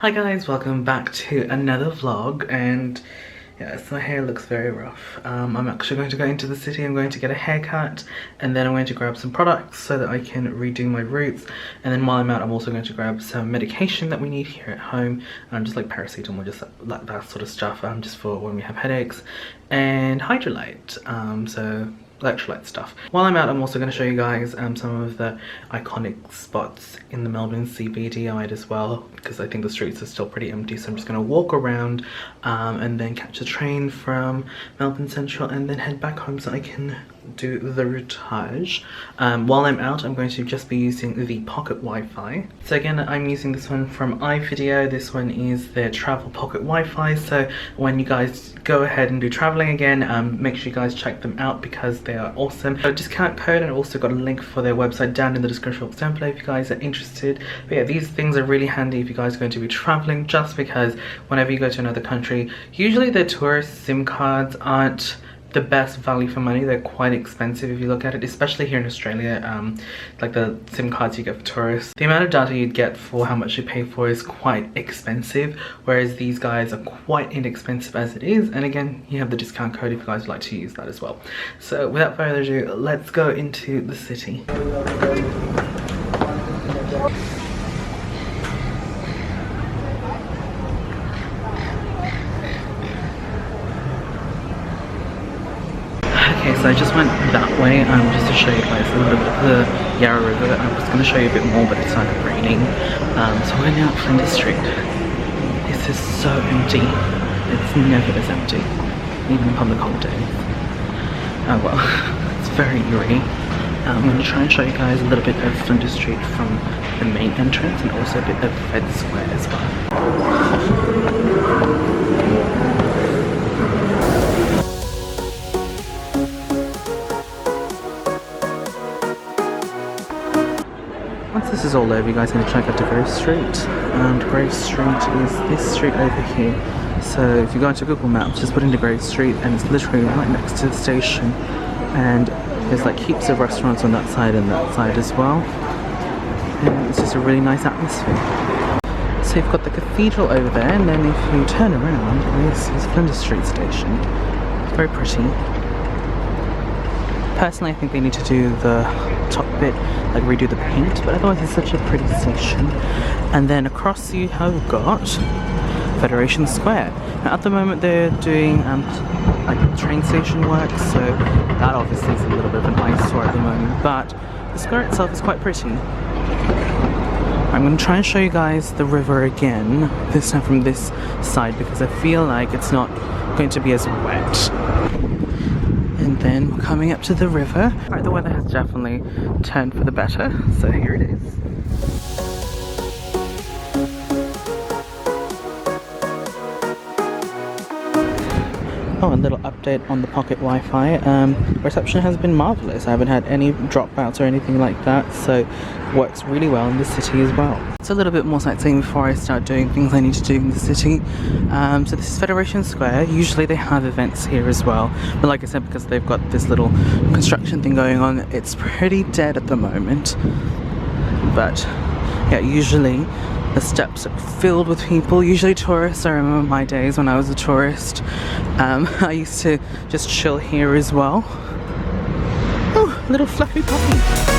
Hi guys, welcome back to another vlog, and yes, my hair looks very rough. I'm actually going to go into the city. I'm going to get a haircut, and then I'm going to grab some products so that I can redo my roots. And then while I'm out, I'm also going to grab some medication that we need here at home, just like paracetamol, just like that sort of stuff, just for when we have headaches, and Hydrolite, so electrolyte stuff. While I'm out, I'm also going to show you guys some of the iconic spots in the Melbourne CBD as well, because I think the streets are still pretty empty. So I'm just going to walk around and then catch a train from Melbourne Central and then head back home so I can do the routage. While I'm out, I'm going to just be using the pocket Wi-Fi. So again, I'm using this one from iVideo. This one is their travel pocket Wi-Fi. So when you guys go ahead and do traveling again, make sure you guys check them out because they are awesome. A discount code, and also got a link for their website down in the description box down below if you guys are interested. But yeah, these things are really handy if you guys are going to be traveling, just because whenever you go to another country, usually their tourist SIM cards aren't the best value for money. They're quite expensive if you look at it, especially here in Australia. Like the SIM cards you get for tourists, the amount of data you'd get for how much you pay for is quite expensive, whereas these guys are quite inexpensive as it is. And again, you have the discount code if you guys would like to use that as well. So without further ado, let's go into the city. Okay, so I just went that way just to show you guys a little bit of the Yarra River. I was going to show you a bit more, but it started raining. So we're now at Flinders Street. This is so empty. It's never as empty, even on public holidays. Oh well, it's very eerie. I'm going to try and show you guys a little bit of Flinders Street from the main entrance, and also a bit of Fed Square as well. Once this is all over, you guys are going to check out to Grove Street. And Grove Street is this street over here. So if you go into Google Maps, just put into Grove Street, and it's literally right next to the station. And there's like heaps of restaurants on that side and that side as well. And it's just a really nice atmosphere. So you've got the cathedral over there, and then if you turn around, this is Flinders Street station. Very pretty. Personally, I think they need to do the top bit, like redo the paint, but otherwise it's such a pretty station. And then across you have got Federation Square. Now at the moment they're doing like train station work, so that obviously is a little bit of an eyesore at the moment, but the square itself is quite pretty. I'm going to try and show you guys the river again, this time from this side, because I feel like it's not going to be as wet. And then we're coming up to the river. Alright, the weather has definitely turned for the better, so here it is. Oh, a little update on the pocket Wi-Fi. Reception has been marvellous. I haven't had any dropouts or anything like that, so works really well in the city as well. It's a little bit more sightseeing before I start doing things I need to do in the city. So this is Federation Square. Usually they have events here as well, but like I said, because they've got this little construction thing going on, it's pretty dead at the moment. But yeah, usually the steps are filled with people, usually tourists. I remember my days when I was a tourist. I used to just chill here as well. Oh, little fluffy puppy.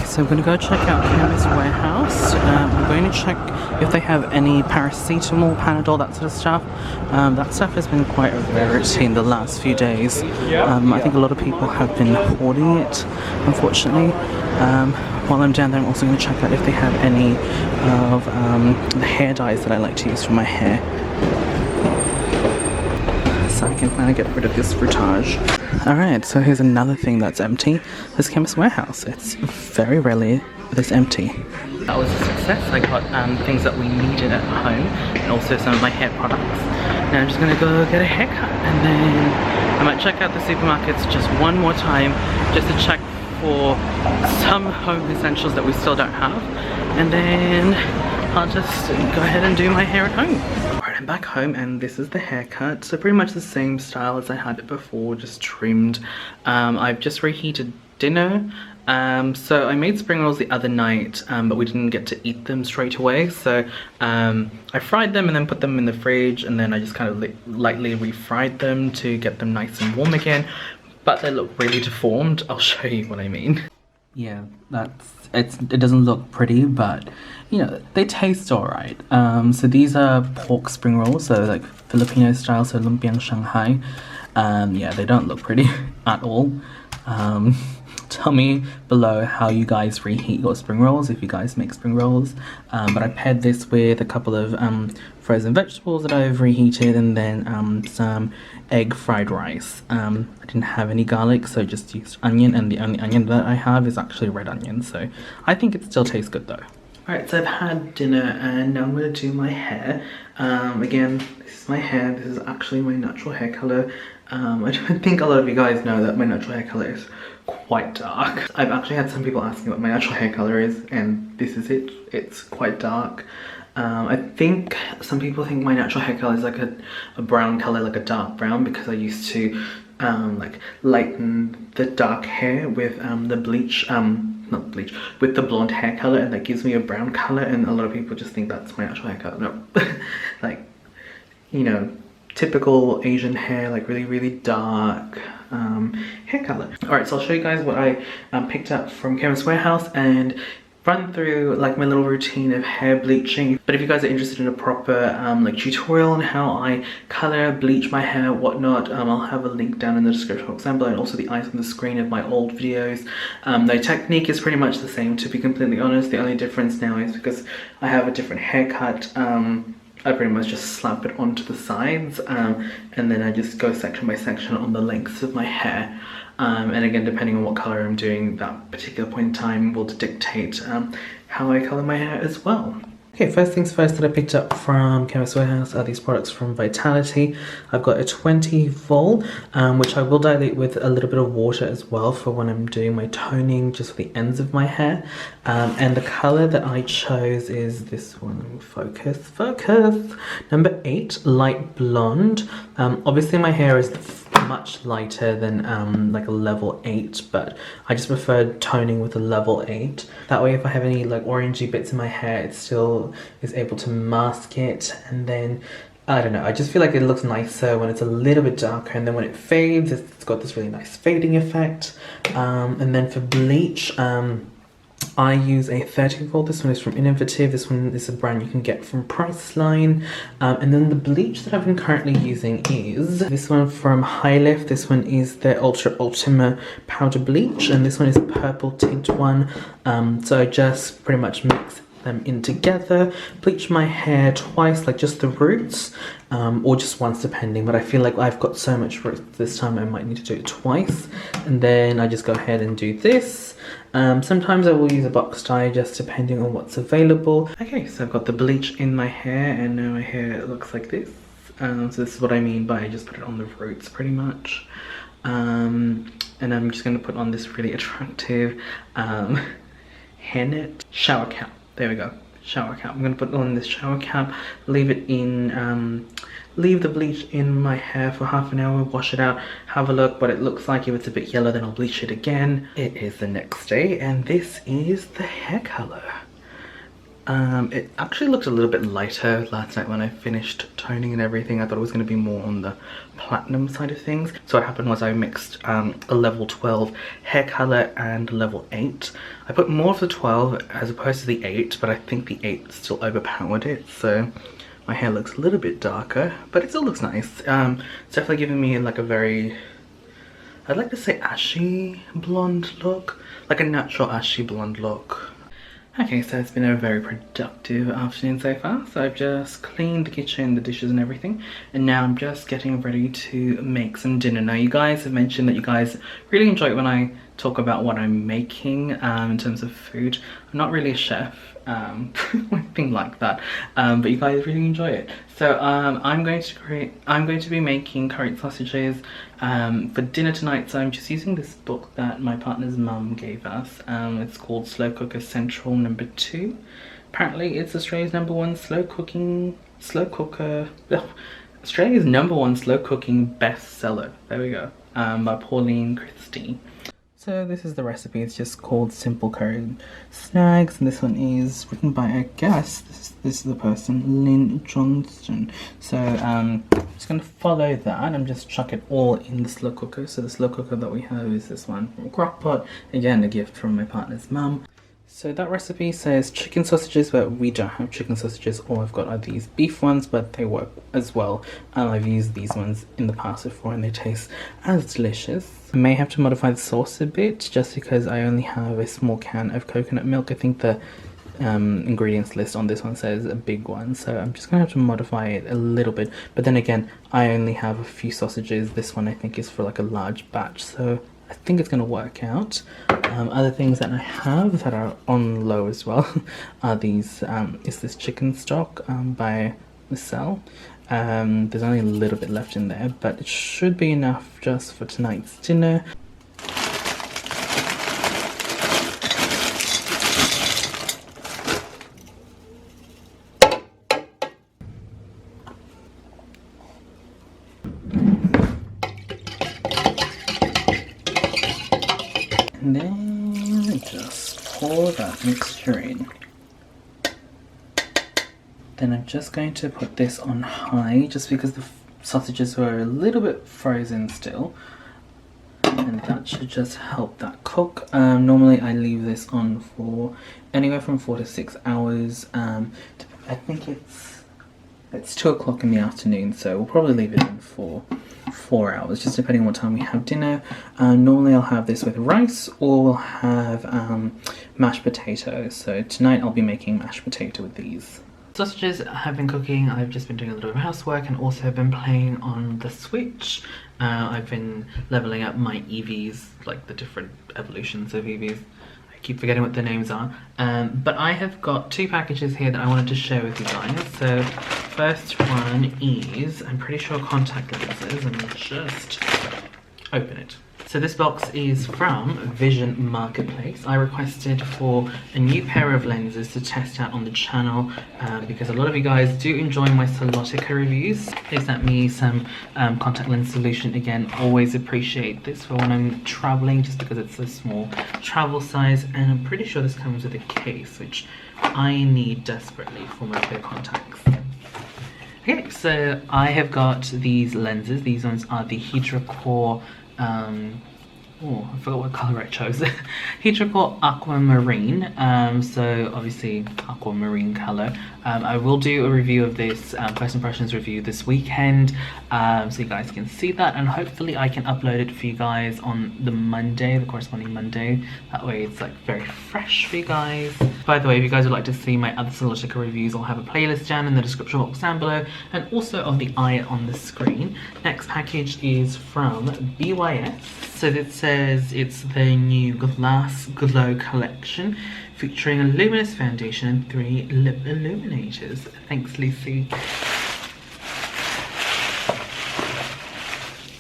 So I'm going to go check out Chemist Warehouse. I'm going to check if they have any paracetamol, Panadol, that sort of stuff. That stuff has been quite a rarity in the last few days. I think a lot of people have been hoarding it, unfortunately. While I'm down there, I'm also going to check out if they have any of the hair dyes that I like to use for my hair, so I can finally get rid of this fruitage. Alright, so here's another thing that's empty. This Chemist Warehouse. It's very rarely this empty. That was a success. I got things that we needed at home, and also some of my hair products. Now I'm just gonna go get a haircut, and then I might check out the supermarkets just one more time, just to check for some home essentials that we still don't have. And then I'll just go ahead and do my hair at home. Alright, I'm back home and this is the haircut. So pretty much the same style as I had it before, just trimmed. I've just reheated dinner. So I made spring rolls the other night, but we didn't get to eat them straight away. So I fried them and then put them in the fridge, and then I just kind of lightly refried them to get them nice and warm again. But they look really deformed. I'll show you what I mean. Yeah, it doesn't look pretty, but you know, they taste alright. So these are pork spring rolls, so like Filipino style, so lumpiang Shanghai. Yeah, they don't look pretty at all. Tell me below how you guys reheat your spring rolls, if you guys make spring rolls. But I paired this with a couple of frozen vegetables that I've reheated, and then some egg fried rice. I didn't have any garlic, so just used onion, and the only onion that I have is actually red onion, so I think it still tastes good though. Alright, so I've had dinner and now I'm going to do my hair. Again, this is my hair. This is actually my natural hair colour. I don't think a lot of you guys know that my natural hair colour is quite dark. I've actually had some people asking what my natural hair colour is, and this is it. It's quite dark. I think some people think my natural hair colour is like a brown colour, like a dark brown, because I used to like lighten the dark hair with the bleach, not bleach, with the blonde hair colour, and that gives me a brown colour, and a lot of people just think that's my natural hair colour. No, like, you know, typical Asian hair, like really dark hair colour. Alright, so I'll show you guys what I picked up from Chemist Warehouse and run through like my little routine of hair bleaching. But if you guys are interested in a proper like tutorial on how I colour, bleach my hair, whatnot, I'll have a link down in the description box down below, and also the eyes on the screen of my old videos. The technique is pretty much the same, to be completely honest. The only difference now is because I have a different haircut. I pretty much just slap it onto the sides, and then I just go section by section on the lengths of my hair. And again, depending on what colour I'm doing, that particular point in time will dictate how I colour my hair as well. Okay, first things first that I picked up from Chemist Warehouse are these products from Vitality. I've got a 20 vol, which I will dilute with a little bit of water as well for when I'm doing my toning, just for the ends of my hair. And the colour that I chose is this one, focus, number 8, light blonde. Obviously my hair is much lighter than like a level 8, but I just preferred toning with a level 8. That way if I have any like orangey bits in my hair, it still is able to mask it. And then I don't know, I just feel like it looks nicer when it's a little bit darker, and then when it fades, it's got this really nice fading effect. And then for bleach, I use a 30 volt. This one is from Innovative. This one is a brand you can get from Priceline. And then the bleach that I've been currently using is this one from High Lift. This one is the Ultra Ultima powder bleach, and this one is a purple tint one. So I just pretty much mix them in together, bleach my hair twice, like just the roots, or just once depending, but I feel like I've got so much roots this time I might need to do it twice. And then I just go ahead and do this. Sometimes I will use a box dye, just depending on what's available. Okay, so I've got the bleach in my hair, and now my hair looks like this. So this is what I mean by I just put it on the roots pretty much. And I'm just going to put on this really attractive hairnet shower cap. There we go, shower cap. I'm going to put on this shower cap, leave it in, leave the bleach in my hair for half an hour, wash it out, have a look what it looks like. If it's a bit yellow, then I'll bleach it again. It is the next day, and this is the hair colour. It actually looked a little bit lighter last night when I finished toning and everything. I thought it was going to be more on the platinum side of things. So what happened was I mixed a level 12 hair colour and level 8. I put more of the 12 as opposed to the 8, but I think the 8 still overpowered it. So my hair looks a little bit darker, but it still looks nice. It's definitely giving me like a very, I'd like to say ashy blonde look, like a natural ashy blonde look. Okay, so it's been a very productive afternoon so far. So I've just cleaned the kitchen, the dishes and everything, and now I'm just getting ready to make some dinner. Now you guys have mentioned that you guys really enjoy it when I talk about what I'm making in terms of food. I'm not really a chef or anything like that, but you guys really enjoy it. So I'm going to be making curried sausages for dinner tonight. So I'm just using this book that my partner's mum gave us. It's called Slow Cooker Central #2 apparently it's Australia's #1 Australia's #1 slow cooking bestseller. There we go. By Pauline Christie. So this is the recipe. It's just called Simple Curried Snags, and this one is written by, I guess, this is the person, Lynn Johnston. So I'm just going to follow that. I'm just chuck it all in the slow cooker. So the slow cooker that we have is this one from Crockpot. Again, a gift from my partner's mum. So that recipe says chicken sausages, but we don't have chicken sausages. All I've got are these beef ones, but they work as well. I've used these ones in the past before and they taste as delicious. I may have to modify the sauce a bit just because I only have a small can of coconut milk. I think the ingredients list on this one says a big one, so I'm just gonna have to modify it a little bit. But then again, I only have a few sausages. This one I think is for like a large batch, so I think it's going to work out. Other things that I have that are on low as well are these, is this chicken stock by Michelle. There's only a little bit left in there, but it should be enough just for tonight's dinner. And then just pour that mixture in. Then I'm just going to put this on high just because the sausages were a little bit frozen still. And that should just help that cook. Normally I leave this on for anywhere from 4 to 6 hours. I think it's 2 o'clock in the afternoon, so we'll probably leave it in for 4 hours, just depending on what time we have dinner. Normally I'll have this with rice, or we'll have mashed potatoes. So tonight I'll be making mashed potato with these. Sausages have been cooking. I've just been doing a little bit of housework and also been playing on the Switch. I've been leveling up my EVs, like the different evolutions of EVs. I keep forgetting what their names are. But I have got 2 packages here that I wanted to share with you guys. So first one is, I'm pretty sure, contact lenses, and I'll just open it. So this box is from Vision Marketplace. I requested for a new pair of lenses to test out on the channel because a lot of you guys do enjoy my Solotica reviews. They sent me some contact lens solution. Again, always appreciate this for when I'm traveling, just because it's a small travel size, and I'm pretty sure this comes with a case, which I need desperately for my clear contacts. Okay, so I have got these lenses. These ones are the Hydrocore, oh, I forgot what colour I chose. Hydrocore Aquamarine. So obviously aquamarine colour. I will do a review of this, first impressions review this weekend, so you guys can see that, and hopefully I can upload it for you guys on the Monday, the corresponding Monday. That way it's like very fresh for you guys. By the way, if you guys would like to see my other Solotica reviews, I'll have a playlist down in the description box down below, and also on the eye on the screen. Next package is from BYS. So it says it's the new Glass Glow collection, featuring a luminous foundation and 3 lip illuminators. Thanks, Lucy.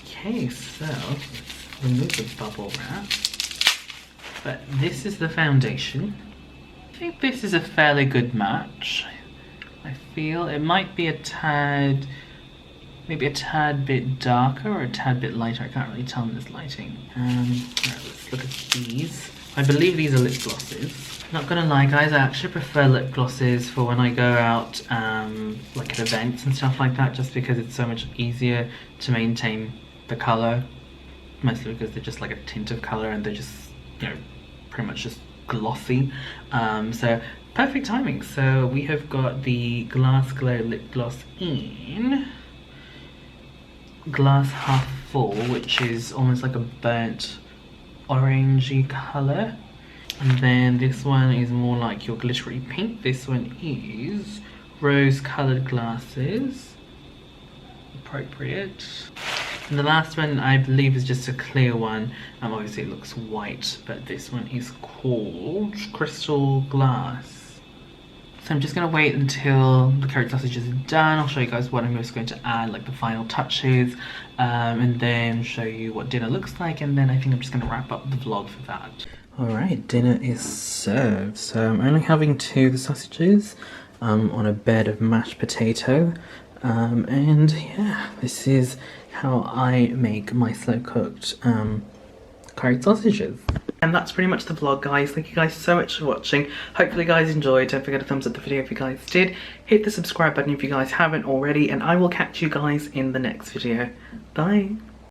Okay, so let's remove the bubble wrap. But this is the foundation. I think this is a fairly good match. I feel it might be a tad, maybe a tad bit darker or a tad bit lighter. I can't really tell in this lighting. Right, let's look at these. I believe these are lip glosses. Not gonna lie guys, I actually prefer lip glosses for when I go out like at events and stuff like that, just because it's so much easier to maintain the colour. Mostly because they're just like a tint of colour and they're just, you know, pretty much just glossy. So perfect timing. So we have got the Glass Glow lip gloss in Glass Half Full, which is almost like a burnt orangey colour. And then this one is more like your glittery pink. This one is rose coloured glasses. Appropriate. And the last one I believe is just a clear one. Obviously it looks white, but this one is called Crystal Glass. So I'm just going to wait until the curried sausages are done. I'll show you guys what I'm just going to add, like the final touches, and then show you what dinner looks like, and then I think I'm just going to wrap up the vlog for that. Alright, dinner is served. So I'm only having 2 of the sausages on a bed of mashed potato. And yeah, this is how I make my slow cooked curried sausages. And that's pretty much the vlog, guys. Thank you guys so much for watching. Hopefully you guys enjoyed. Don't forget to thumbs up the video if you guys did. Hit the subscribe button if you guys haven't already. And I will catch you guys in the next video. Bye.